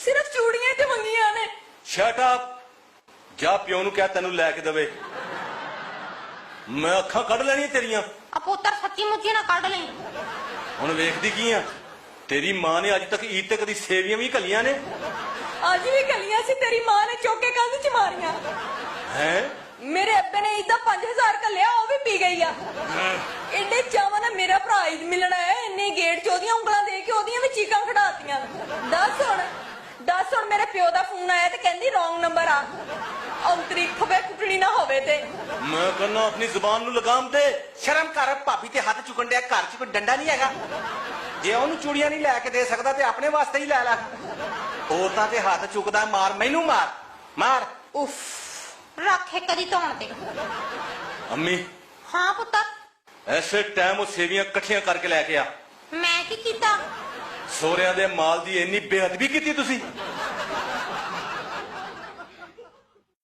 सिर्फ चूड़ियां ते मंगियां ने। शट अप, जा प्यो नूं कह तैनूं लै के देवे। मैं अखां कढ लैणियां तेरियां। आ पुत्तर सच्ची मुच्ची ना कढ लई। हुण वेखदी की आ, तेरी मां ने अज तक ईद ते कदी सेवियां भी घलियां ने? अज भी गलियां सी, तेरी मां ने चौके कंध च मारियां। हैं? मेरे अब्बे ने ईद दा 5000 घल्लिया, ओ भी पी गई आ। एडे चावां नाल मेरा भरा ईद मिलना है, इन्ने गेट च ओदियां उंगलां दे के ओदियां भी चीकां खड़ातियां। दस हुण मेरे प्यो दा फोन आया ते कहंदी रॉन्ग नंबर आ। औंतरी खबे कुटड़ी ना होवे ते। मैं कहना अपनी जुबान नूं लगाम दे। शर्म कर, भाभी ते हथ चुकन दिया, घर च कोई डंडा नहीं हैगा। जे ओनू चूड़ियां नहीं लैके दे सकदा ते अपने वास्ते ही लै ला। औरतां ते हथ चुकदा, मार मैनू मार मार। उफ, रख एक दी धौण ते। अम्मी हाँ पुत्तर, ऐसे टाइम वो सेवियां कट्ठियां करके लैके आ। मैं की कीता? सोहरिਆਂ ਦੇ माल दी इन्नी बेअदबी की तुसी?